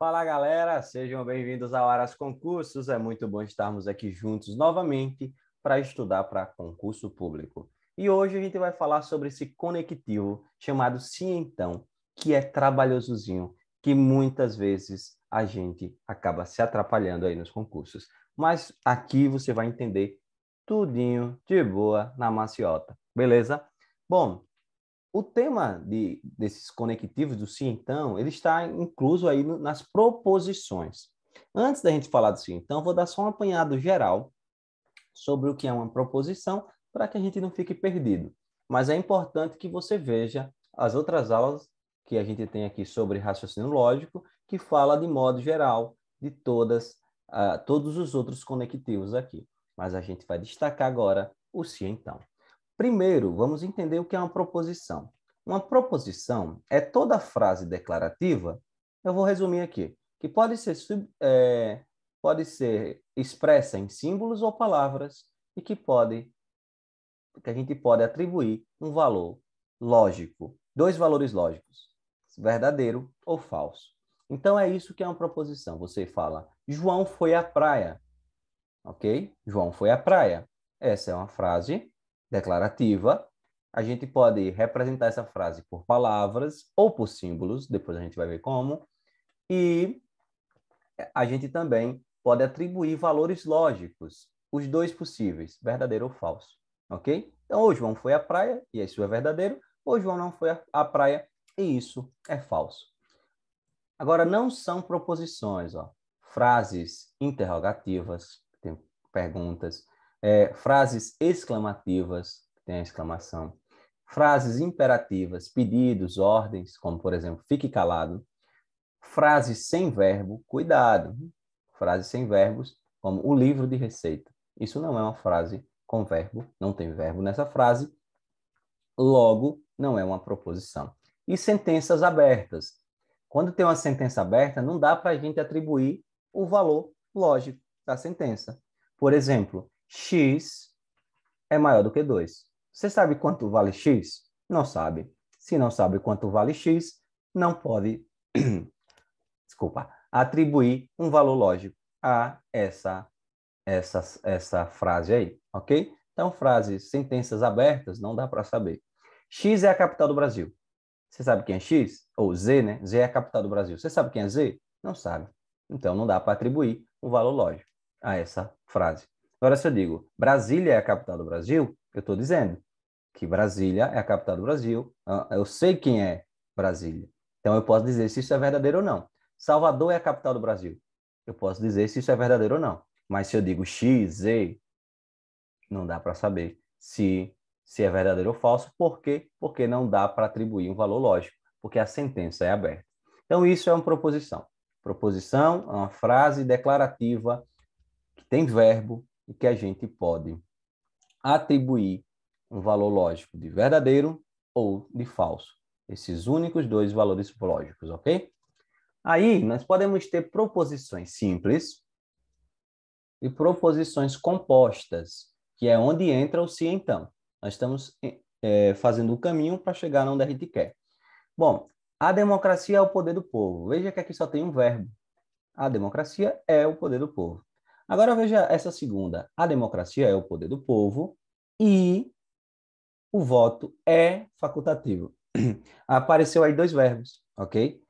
Fala galera, sejam bem-vindos ao Aras Concursos. É muito bom estarmos aqui juntos novamente para estudar para concurso público. E hoje a gente vai falar sobre esse conectivo chamado Sim Então, que é trabalhosozinho, que muitas vezes a gente acaba se atrapalhando aí nos concursos. Mas aqui você vai entender tudinho de boa na maciota, beleza? Bom, o tema desses conectivos do sim, então, ele está incluso aí nas proposições. Antes da gente falar do sim, então, vou dar só um apanhado geral sobre o que é uma proposição, para que a gente não fique perdido. Mas é importante que você veja as outras aulas que a gente tem aqui sobre raciocínio lógico, que fala de modo geral de todos os outros conectivos aqui. Mas a gente vai destacar agora o sim, então. Primeiro, vamos entender o que é uma proposição. Uma proposição é toda frase declarativa, eu vou resumir aqui, que pode ser expressa em símbolos ou palavras e que a gente pode atribuir um valor lógico, dois valores lógicos, verdadeiro ou falso. Então é isso que é uma proposição. Você fala, João foi à praia, ok? João foi à praia. Essa é uma frase declarativa. A gente pode representar essa frase por palavras ou por símbolos, depois a gente vai ver como. E a gente também pode atribuir valores lógicos, os dois possíveis, verdadeiro ou falso, ok? Então, o João foi à praia, e isso é verdadeiro, ou João não foi à praia, e isso é falso. Agora, não são proposições, ó. Frases interrogativas, tem perguntas, frases exclamativas, tem a exclamação, frases imperativas, pedidos, ordens, como, por exemplo, fique calado, frases sem verbo, cuidado, frases sem verbos, como o livro de receita. Isso não é uma frase com verbo, não tem verbo nessa frase, logo, não é uma proposição. E sentenças abertas. Quando tem uma sentença aberta, não dá para a gente atribuir o valor lógico da sentença. Por exemplo, x é maior do que 2. Você sabe quanto vale x? Não sabe. Se não sabe quanto vale x, não pode, desculpa, atribuir um valor lógico a essa frase aí, ok? Então, frases, sentenças abertas, não dá para saber. X é a capital do Brasil. Você sabe quem é X? Ou Z, né? Z é a capital do Brasil. Você sabe quem é Z? Não sabe. Então, não dá para atribuir um valor lógico a essa frase. Agora, se eu digo Brasília é a capital do Brasil, eu estou dizendo que Brasília é a capital do Brasil. Eu sei quem é Brasília. Então, eu posso dizer se isso é verdadeiro ou não. Salvador é a capital do Brasil. Eu posso dizer se isso é verdadeiro ou não. Mas se eu digo X, Z, não dá para saber se é verdadeiro ou falso. Por quê? Porque não dá para atribuir um valor lógico, porque a sentença é aberta. Então, isso é uma proposição. Proposição é uma frase declarativa que tem verbo e que a gente pode atribuir um valor lógico de verdadeiro ou de falso. Esses únicos dois valores lógicos, ok? Aí, nós podemos ter proposições simples e proposições compostas, que é onde entra o se então. Nós estamos fazendo o caminho para chegar onde a gente quer. Bom, a democracia é o poder do povo. Veja que aqui só tem um verbo. A democracia é o poder do povo. Agora veja essa segunda. A democracia é o poder do povo e o voto é facultativo. Apareceu aí dois verbos, ok?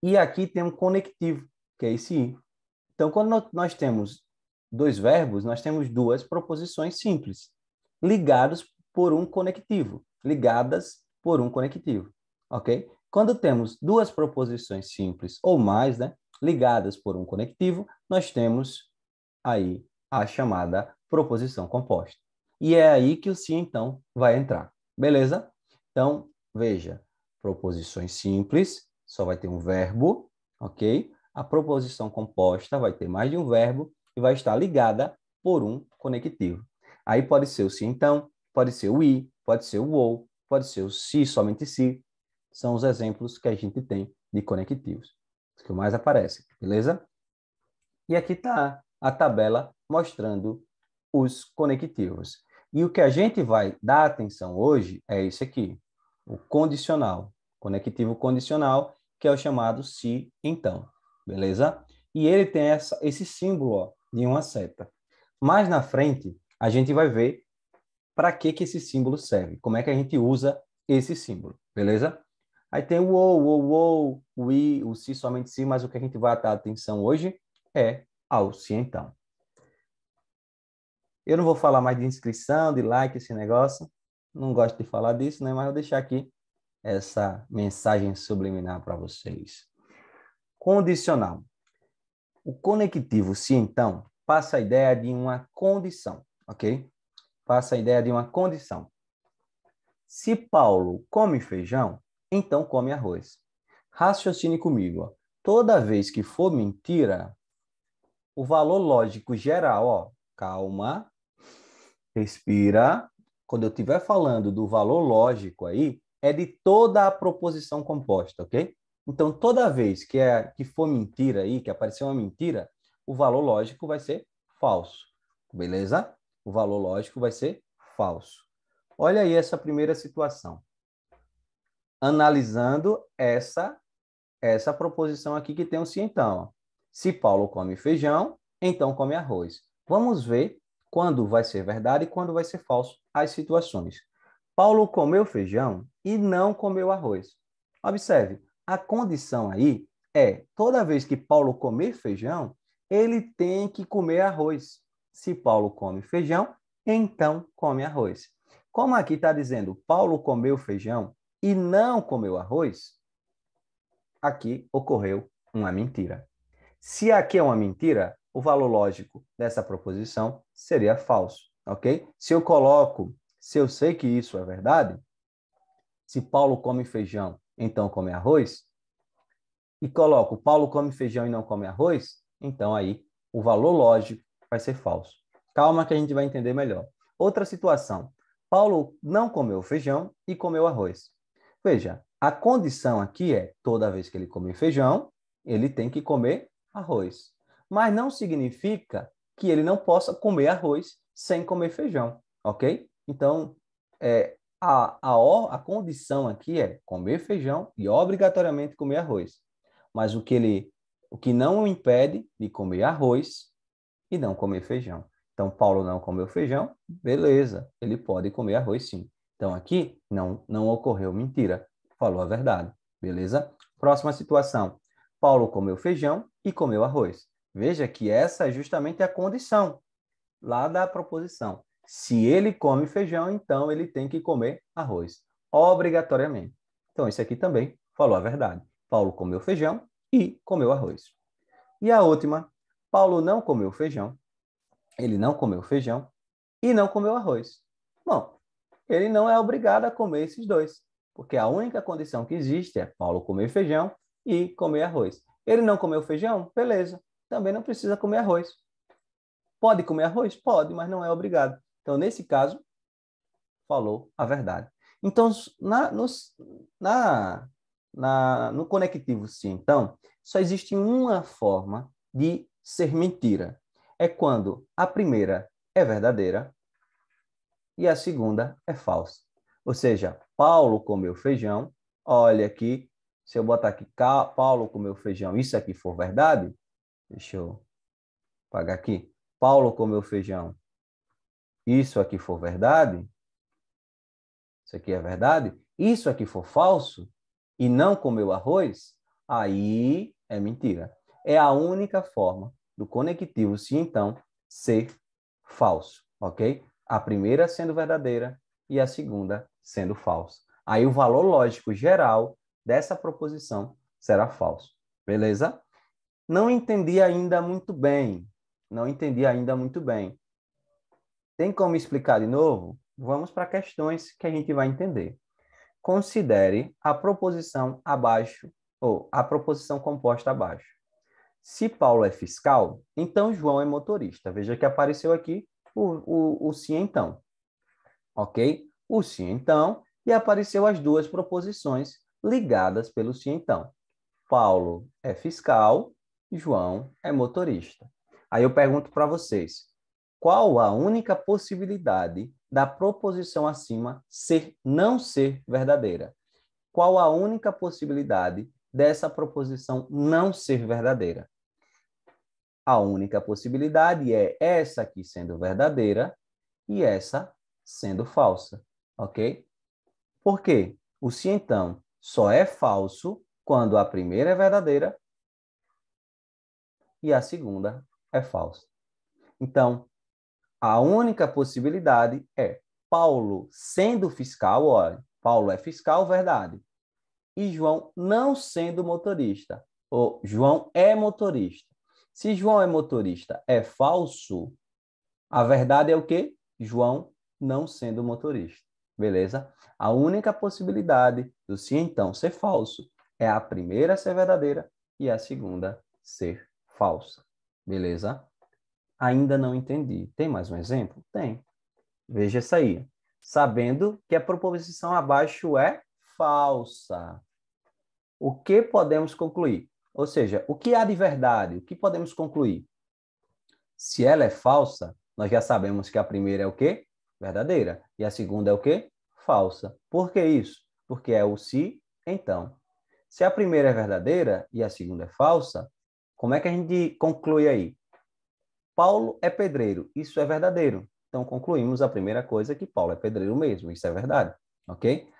E aqui tem um conectivo, que é esse i. Então, quando nós temos dois verbos, nós temos duas proposições simples, ligadas por um conectivo, ok? Quando temos duas proposições simples ou mais, né, ligadas por um conectivo, nós temos aí a chamada proposição composta. E é aí que o sim, então, vai entrar. Beleza? Então, veja, proposições simples, só vai ter um verbo, ok? A proposição composta vai ter mais de um verbo e vai estar ligada por um conectivo. Aí pode ser o se então, pode ser o i, pode ser o ou, pode ser o se, somente se. São os exemplos que a gente tem de conectivos. Os que mais aparecem, beleza? E aqui está a tabela mostrando os conectivos. E o que a gente vai dar atenção hoje é esse aqui, o condicional, conectivo condicional, que é o chamado se então. beleza? E ele tem esse símbolo, ó, de uma seta. Mais na frente, a gente vai ver para que esse símbolo serve, como é que a gente usa esse símbolo, beleza? Aí tem o ou, o i, o se, somente se, mas o que a gente vai dar atenção hoje é ao se, então. Eu não vou falar mais de inscrição, de like, esse negócio. Não gosto de falar disso, né? Mas vou deixar aqui essa mensagem subliminar para vocês. Condicional. O conectivo se, então, passa a ideia de uma condição, ok? Passa a ideia de uma condição. Se Paulo come feijão, então come arroz. Raciocine comigo. Ó. Toda vez que for mentira, o valor lógico geral, ó, calma, respira. Quando eu estiver falando do valor lógico aí, é de toda a proposição composta, ok? Então, toda vez que for mentira aí, que aparecer uma mentira, o valor lógico vai ser falso, beleza? O valor lógico vai ser falso. Olha aí essa primeira situação. Analisando essa proposição aqui que tem um se então. Ó. Se Paulo come feijão, então come arroz. Vamos ver quando vai ser verdade e quando vai ser falso as situações. Paulo comeu feijão e não comeu arroz. Observe, a condição aí é, toda vez que Paulo comer feijão, ele tem que comer arroz. Se Paulo come feijão, então come arroz. Como aqui está dizendo, Paulo comeu feijão e não comeu arroz, aqui ocorreu uma mentira. Se aqui é uma mentira, o valor lógico dessa proposição seria falso, ok? Se eu sei que isso é verdade, se Paulo come feijão, então come arroz, e coloco Paulo come feijão e não come arroz, então aí o valor lógico vai ser falso. Calma que a gente vai entender melhor. Outra situação. Paulo não comeu feijão e comeu arroz. Veja, a condição aqui é toda vez que ele comer feijão, ele tem que comer arroz. Mas não significa que ele não possa comer arroz sem comer feijão, ok? Então, a condição aqui é comer feijão e obrigatoriamente comer arroz. Mas o que não o impede de comer arroz e não comer feijão. Então, Paulo não comeu feijão, beleza, ele pode comer arroz sim. Então, aqui não ocorreu mentira, falou a verdade, beleza? Próxima situação. Paulo comeu feijão e comeu arroz. Veja que essa é justamente a condição lá da proposição. Se ele come feijão, então ele tem que comer arroz, obrigatoriamente. Então, isso aqui também falou a verdade. Paulo comeu feijão e comeu arroz. E a última, Paulo não comeu feijão, ele não comeu feijão e não comeu arroz. Bom, ele não é obrigado a comer esses dois, porque a única condição que existe é Paulo comer feijão e comer arroz. Ele não comeu feijão? Beleza, também não precisa comer arroz. Pode comer arroz? Pode, mas não é obrigado. Então, nesse caso, falou a verdade. Então, no conectivo sim, então, só existe uma forma de ser mentira. É quando a primeira é verdadeira e a segunda é falsa. Ou seja, Paulo comeu feijão. Olha aqui, se eu botar aqui, Paulo comeu feijão, isso aqui for verdade, deixa eu apagar aqui. Paulo comeu feijão, isso aqui for verdade, isso aqui é verdade, isso aqui for falso e não comeu arroz, aí é mentira. É a única forma do conectivo se então ser falso, ok? A primeira sendo verdadeira e a segunda sendo falsa. Aí o valor lógico geral dessa proposição será falso, beleza? Não entendi ainda muito bem. Não entendi ainda muito bem. Tem como explicar de novo? Vamos para questões que a gente vai entender. Considere a proposição abaixo, ou a proposição composta abaixo. Se Paulo é fiscal, então João é motorista. Veja que apareceu aqui o se então. Ok? O se então, e apareceu as duas proposições ligadas pelo se então. Paulo é fiscal, João é motorista. Aí eu pergunto para vocês, qual a única possibilidade da proposição acima não ser verdadeira? Qual a única possibilidade dessa proposição não ser verdadeira? A única possibilidade é essa aqui sendo verdadeira e essa sendo falsa, ok? Por quê? O se então só é falso quando a primeira é verdadeira e a segunda é falsa. Então, a única possibilidade é Paulo sendo fiscal, olha, Paulo é fiscal, verdade. E João não sendo motorista. Ou João é motorista. Se João é motorista é falso, a verdade é o quê? João não sendo motorista. Beleza? A única possibilidade do se então ser falso é a primeira ser verdadeira e a segunda ser falsa. Beleza? Ainda não entendi. Tem mais um exemplo? Tem. Veja essa aí. Sabendo que a proposição abaixo é falsa. O que podemos concluir? Ou seja, o que há de verdade? O que podemos concluir? Se ela é falsa, nós já sabemos que a primeira é o quê? Verdadeira. E a segunda é o quê? Falsa. Por que isso? Porque é o se, então. Se a primeira é verdadeira e a segunda é falsa, como é que a gente conclui aí? Paulo é pedreiro. Isso é verdadeiro. Então, concluímos a primeira coisa que Paulo é pedreiro mesmo. Isso é verdade. Ok?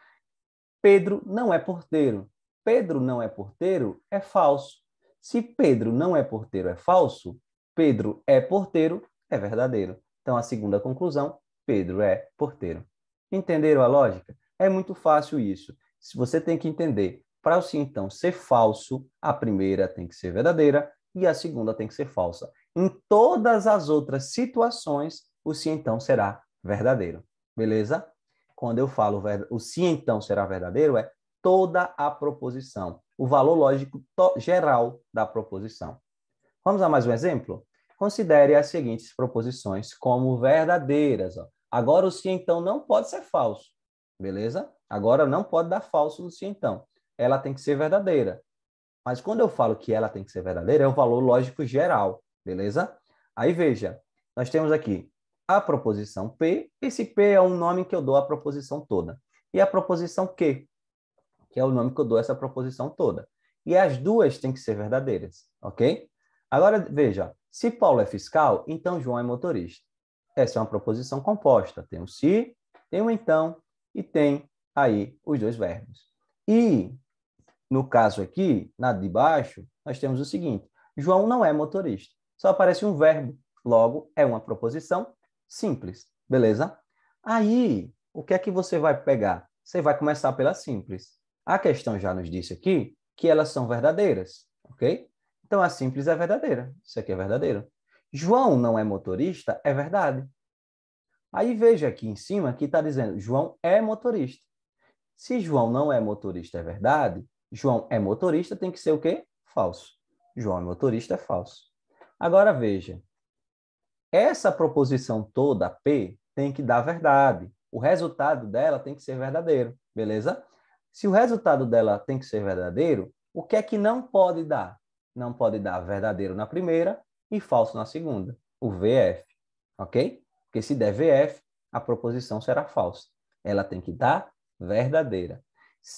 Pedro não é porteiro. Pedro não é porteiro é falso. Se Pedro não é porteiro é falso, Pedro é porteiro é verdadeiro. Então, a segunda conclusão, Pedro é porteiro. Entenderam a lógica? É muito fácil isso. Se você tem que entender, para o sim, então, ser falso, a primeira tem que ser verdadeira e a segunda tem que ser falsa. Em todas as outras situações, o sim, então, será verdadeiro. Beleza? Quando eu falo o se então será verdadeiro, é toda a proposição, o valor lógico geral da proposição. Vamos a mais um exemplo? Considere as seguintes proposições como verdadeiras. Ó. Agora, o se então não pode ser falso, beleza? Agora, não pode dar falso no se então. Ela tem que ser verdadeira. Mas quando eu falo que ela tem que ser verdadeira, é o valor lógico geral, beleza? Aí, veja, nós temos aqui a proposição P. Esse P é um nome que eu dou à proposição toda. E a proposição Q, que é o nome que eu dou a essa proposição toda. E as duas têm que ser verdadeiras, ok? Agora, veja, se Paulo é fiscal, então João é motorista. Essa é uma proposição composta. Tem o se, tem o então e tem aí os dois verbos. E, no caso aqui, na de baixo, nós temos o seguinte. João não é motorista. Só aparece um verbo. Logo, é uma proposição simples. Beleza? Aí, o que é que você vai pegar? Você vai começar pela simples. A questão já nos disse aqui que elas são verdadeiras, ok? Então, a simples é verdadeira. Isso aqui é verdadeiro. João não é motorista, é verdade. Aí, veja aqui em cima que está dizendo João é motorista. Se João não é motorista, é verdade. João é motorista, tem que ser o quê? Falso. João é motorista, é falso. Agora, veja. Essa proposição toda, P, tem que dar verdade. O resultado dela tem que ser verdadeiro, beleza? Se o resultado dela tem que ser verdadeiro, o que é que não pode dar? Não pode dar verdadeiro na primeira e falso na segunda. O VF, ok? Porque se der VF, a proposição será falsa. Ela tem que dar verdadeira.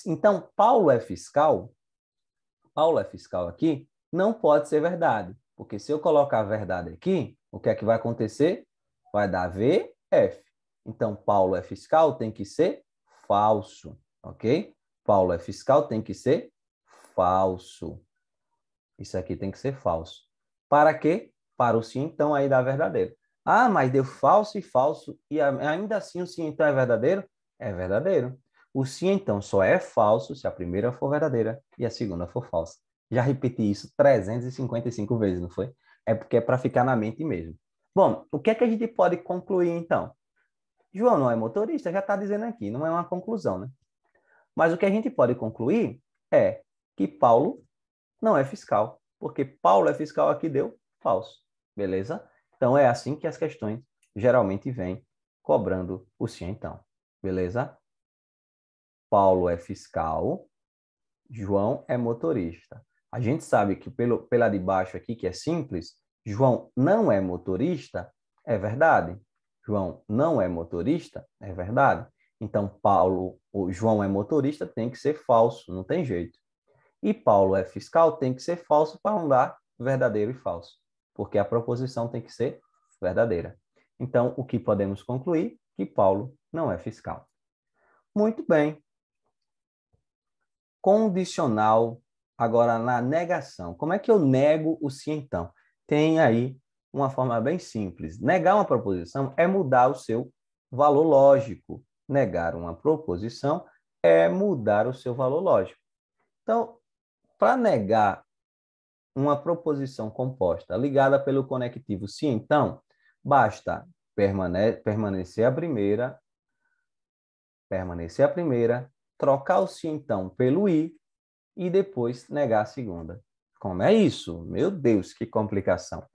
Então, Paulo é fiscal aqui, não pode ser verdade. Porque se eu colocar a verdade aqui, o que é que vai acontecer? Vai dar VF. Então, Paulo é fiscal, tem que ser falso, ok? Paulo é fiscal, tem que ser falso. Isso aqui tem que ser falso. Para quê? Para o sim, então, aí dar verdadeiro. Ah, mas deu falso e falso, e ainda assim o sim, então, é verdadeiro? É verdadeiro. O sim, então, só é falso se a primeira for verdadeira e a segunda for falsa. Já repeti isso 355 vezes, não foi? É porque é para ficar na mente mesmo. Bom, o que é que a gente pode concluir, então? João não é motorista, já está dizendo aqui, não é uma conclusão, né? Mas o que a gente pode concluir é que Paulo não é fiscal, porque Paulo é fiscal aqui deu falso, beleza? Então é assim que as questões geralmente vêm cobrando o sim então, beleza? Paulo é fiscal, João é motorista. A gente sabe que pela de baixo aqui, que é simples, João não é motorista, é verdade. João não é motorista, é verdade. Então, o João é motorista, tem que ser falso, não tem jeito. E Paulo é fiscal, tem que ser falso para não dar verdadeiro e falso, porque a proposição tem que ser verdadeira. Então, o que podemos concluir? Que Paulo não é fiscal. Muito bem. Condicional, agora na negação. Como é que eu nego o sim, então? Tem aí uma forma bem simples. Negar uma proposição é mudar o seu valor lógico. Negar uma proposição é mudar o seu valor lógico. Então, para negar uma proposição composta ligada pelo conectivo sim, então, basta permanecer a primeira, trocar o sim, então, pelo e depois negar a segunda. Como é isso? Meu Deus, que complicação.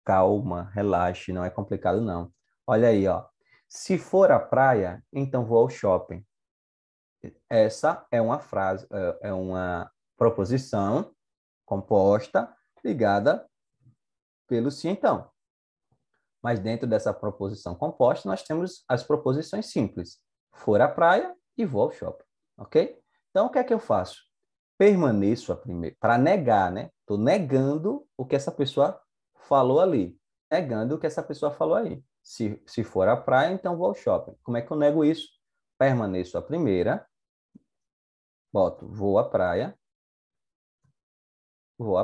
Calma, relaxe, não é complicado não. Olha aí, ó. Se for à praia, então vou ao shopping. Essa é uma frase, é uma proposição composta ligada pelo sim, então. Mas dentro dessa proposição composta, nós temos as proposições simples. For à praia e vou ao shopping, ok? Então, o que é que eu faço? Permaneço a primeira, para negar, né? Estou negando o que essa pessoa falou ali. Negando o que essa pessoa falou aí. Se for à praia, então vou ao shopping. Como é que eu nego isso? Permaneço a primeira, boto vou à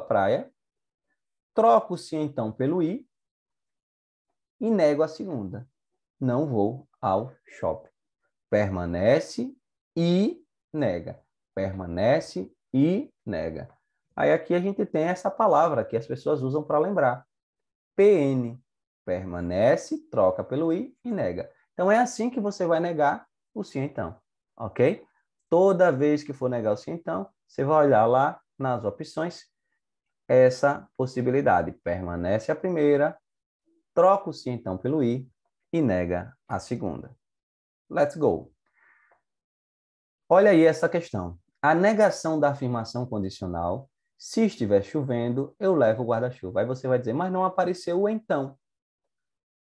praia, troco-se então pelo i e nego a segunda. Não vou ao shopping. Permanece e nega. Permanece e nega. Aí aqui a gente tem essa palavra que as pessoas usam para lembrar. PN. Permanece, troca pelo I e nega. Então é assim que você vai negar o sim então, ok? Toda vez que for negar o sim então, você vai olhar lá nas opções essa possibilidade. Permanece a primeira, troca o sim então pelo I e nega a segunda. Let's go. Olha aí essa questão. A negação da afirmação condicional, se estiver chovendo, eu levo o guarda-chuva. Aí você vai dizer, mas não apareceu o então.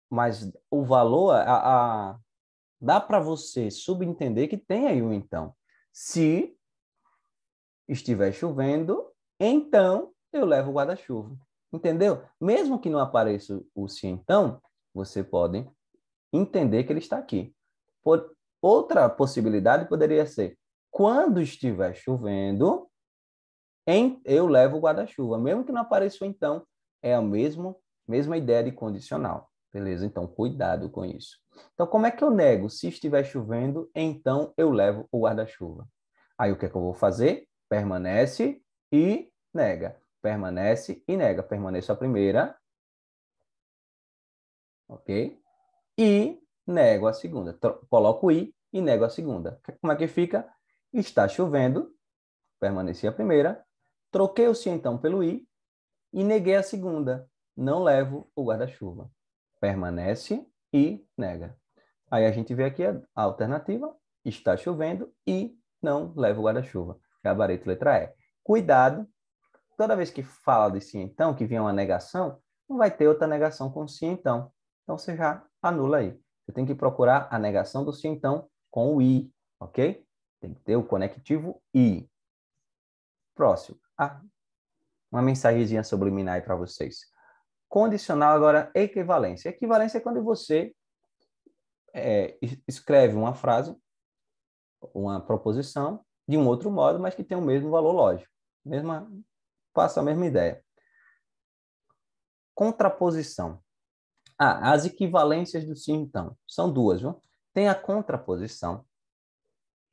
Mas o valor, dá para você subentender que tem aí o então. Se estiver chovendo, então eu levo o guarda-chuva. Entendeu? Mesmo que não apareça o se então, você pode entender que ele está aqui. Outra possibilidade poderia ser, quando estiver chovendo, eu levo o guarda-chuva. Mesmo que não apareça o então, é a mesma ideia de condicional. Beleza? Então, cuidado com isso. Então, como é que eu nego? Se estiver chovendo, então eu levo o guarda-chuva. Aí, o que é que eu vou fazer? Permanece e nega. Permanece e nega. Permaneço a primeira. Ok? E nego a segunda. Coloco i e nego a segunda. Como é que fica? Está chovendo. Permaneci a primeira. Troquei o se então pelo i e neguei a segunda. Não levo o guarda-chuva. Permanece e nega. Aí a gente vê aqui a alternativa, está chovendo e não leva o guarda-chuva. Gabarito letra E. Cuidado, toda vez que fala de sim então, que vier uma negação, não vai ter outra negação com sim então. Então você já anula aí. Você tem que procurar a negação do sim então com o i, ok? Tem que ter o conectivo i. Próximo. Uma mensagenzinha subliminar aí para vocês. Condicional agora, equivalência. Equivalência é quando você escreve uma frase, uma proposição, de um outro modo, mas que tem o mesmo valor lógico. Passa a mesma ideia. Contraposição. As equivalências do sim, então, são duas, viu? Tem a contraposição,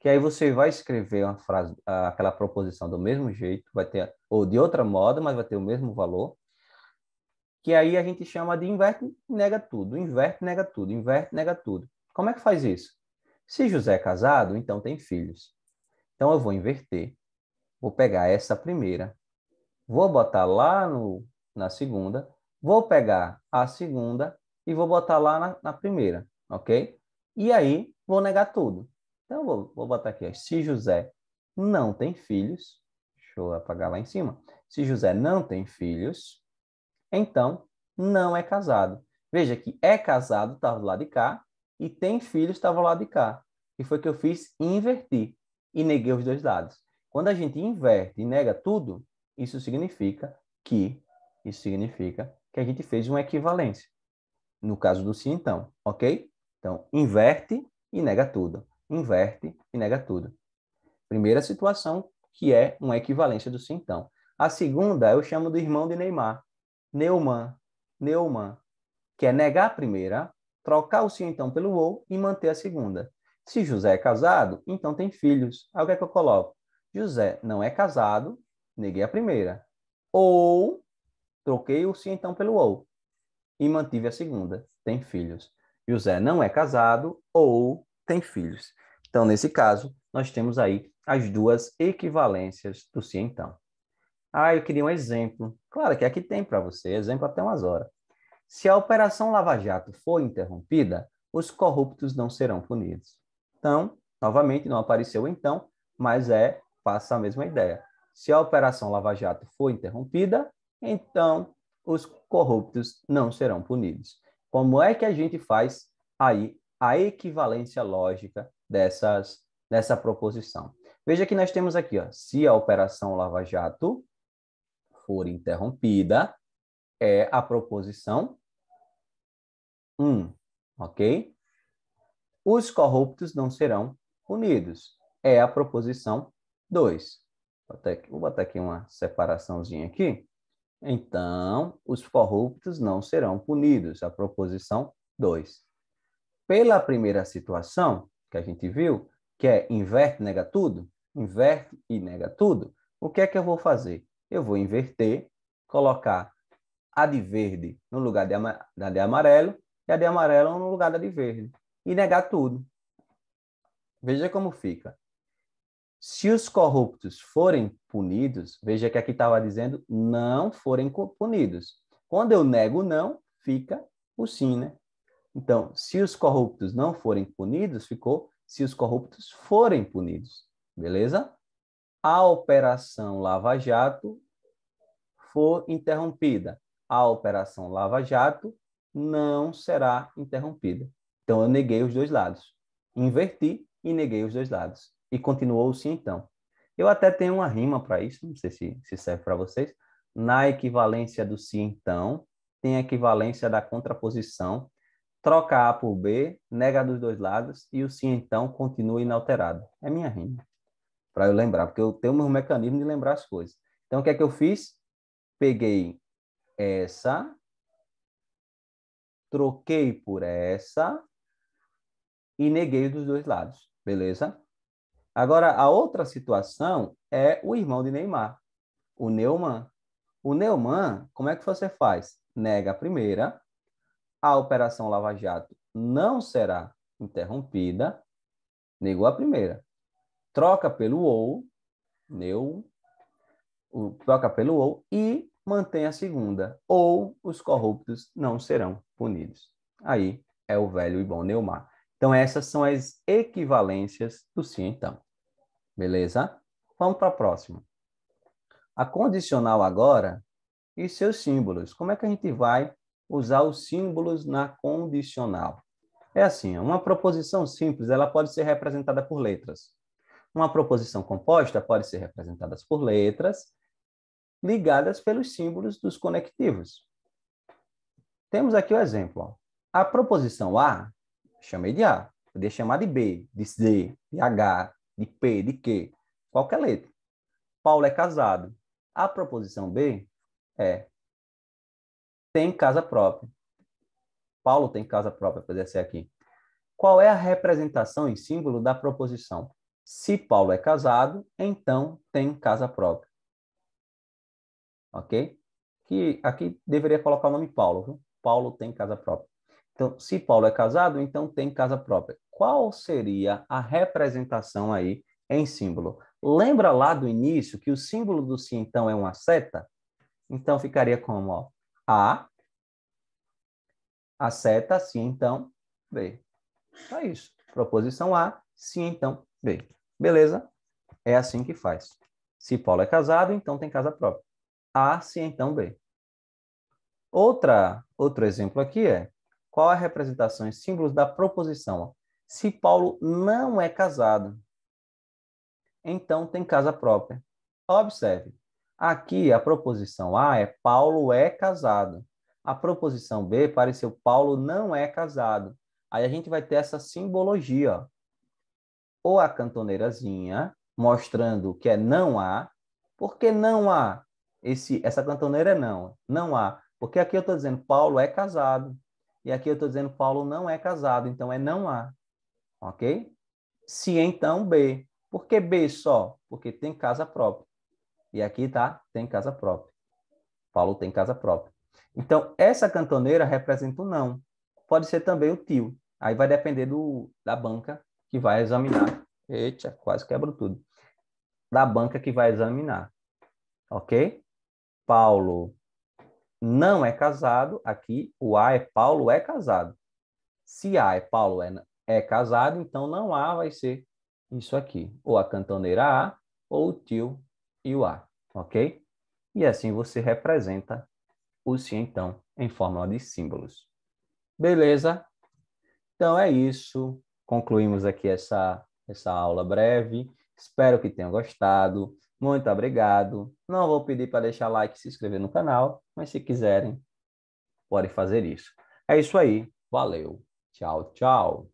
que aí você vai escrever uma frase, aquela proposição do mesmo jeito, vai ter, ou de outra modo, mas vai ter o mesmo valor, que aí a gente chama de inverte, nega tudo, inverte, nega tudo, inverte, nega tudo. Como é que faz isso? Se José é casado, então tem filhos. Então eu vou inverter, vou pegar essa primeira, vou botar lá na segunda, vou pegar a segunda e vou botar lá na primeira, ok? E aí vou negar tudo. Então vou botar aqui, ó, se José não tem filhos, deixa eu apagar lá em cima. Se José não tem filhos, então não é casado. Veja que é casado estava do lado de cá e tem filhos estava do lado de cá. E foi que eu fiz invertir e neguei os dois lados. Quando a gente inverte e nega tudo, isso significa que a gente fez uma equivalência. No caso do sim, então, ok? Então, inverte e nega tudo. Inverte e nega tudo. Primeira situação, que é uma equivalência do sim, então. A segunda, eu chamo do irmão de Neymar. Neumann. Neumann. Que é negar a primeira, trocar o sim, então, pelo ou e manter a segunda. Se José é casado, então tem filhos. Aí o que é que eu coloco? José não é casado, neguei a primeira. Ou troquei o sim, então, pelo ou e mantive a segunda. Tem filhos. José não é casado ou tem filhos. Então, nesse caso, nós temos aí as duas equivalências do sim, então. Ah, eu queria um exemplo. Claro que aqui tem para você, exemplo até umas horas. Se a Operação Lava Jato for interrompida, os corruptos não serão punidos. Então, novamente, não apareceu então, mas passa a mesma ideia. Se a Operação Lava Jato for interrompida, então os corruptos não serão punidos. Como é que a gente faz aí a equivalência lógica dessa proposição? Veja que nós temos aqui, ó, se a Operação Lava Jato for interrompida, é a proposição 1, ok? Os corruptos não serão punidos. É a proposição 2. Vou botar aqui uma separaçãozinha aqui. Então, os corruptos não serão punidos. A proposição 2. Pela primeira situação que a gente viu, que é inverte, nega tudo, inverte e nega tudo, o que é que eu vou fazer? Eu vou inverter, colocar a de verde no lugar da de amarelo e a de amarelo no lugar da de verde. E negar tudo. Veja como fica. Se os corruptos forem punidos, veja que aqui estava dizendo não forem punidos. Quando eu nego não, fica o sim, né? Então, se os corruptos não forem punidos, ficou se os corruptos forem punidos. Beleza? A Operação Lava Jato for interrompida. A Operação Lava Jato não será interrompida. Então, eu neguei os dois lados. Inverti e neguei os dois lados. E continuou o sim, então. Eu até tenho uma rima para isso, não sei se serve para vocês. Na equivalência do sim, então, tem a equivalência da contraposição. Troca A por B, nega dos dois lados e o sim, então, continua inalterado. É minha rima, para eu lembrar, porque eu tenho um mecanismo de lembrar as coisas. Então, o que é que eu fiz? Peguei essa, troquei por essa e neguei dos dois lados, beleza? Agora, a outra situação é o irmão de Neymar, o Neumann. O Neumann, como é que você faz? Nega a primeira, a Operação Lava Jato não será interrompida, negou a primeira. Troca pelo ou, troca pelo ou e mantém a segunda, ou os corruptos não serão punidos. Aí é o velho e bom Neumar. Então, essas são as equivalências do sim, então. Beleza? Vamos para a próxima. A condicional agora e seus símbolos. Como é que a gente vai usar os símbolos na condicional? É assim, uma proposição simples, ela pode ser representada por letras. Uma proposição composta pode ser representada por letras ligadas pelos símbolos dos conectivos. Temos aqui o exemplo. Ó. A proposição A, chamei de A. Poderia chamar de B, de C, de H, de P, de Q. Qualquer letra. Paulo é casado. A proposição B é tem casa própria. Paulo tem casa própria, poderia ser aqui. Qual é a representação em símbolo da proposição? Se Paulo é casado, então tem casa própria. Ok? Que aqui deveria colocar o nome Paulo, viu? Paulo tem casa própria. Então, se Paulo é casado, então tem casa própria. Qual seria a representação aí em símbolo? Lembra lá do início que o símbolo do sim, então, é uma seta? Então, ficaria como, ó, a seta, sim, então, B. É isso. Proposição A, sim, então, B. Beleza? É assim que faz. Se Paulo é casado, então tem casa própria. A, sim, então, B. Outro exemplo aqui é qual a representação em símbolos da proposição? Se Paulo não é casado. então tem casa própria. Observe, aqui a proposição A é Paulo é casado. A proposição B pareceu Paulo não é casado. Aí a gente vai ter essa simbologia, ó. Ou a cantoneirazinha, mostrando que é não há. Por que não há? Essa cantoneira é não. Não há. Porque aqui eu estou dizendo Paulo é casado. E aqui eu estou dizendo Paulo não é casado. Então é não há. Ok? Se então B. Por que B só? Porque tem casa própria. E aqui tá, tem casa própria. Paulo tem casa própria. Então, essa cantoneira representa o não. Pode ser também o tio. Aí vai depender da banca que vai examinar. Eita, quase quebro tudo. Da banca que vai examinar. Ok? Paulo não é casado. Aqui, o A é Paulo é casado. Se A é Paulo é casado, então não A vai ser isso aqui. Ou a cantoneira A, ou o tio e o A. Ok? E assim você representa o se então em forma de símbolos. Beleza? Então é isso. Concluímos aqui essa aula breve. Espero que tenham gostado. Muito obrigado. Não vou pedir para deixar like e se inscrever no canal, mas se quiserem, podem fazer isso. É isso aí. Valeu. Tchau, tchau.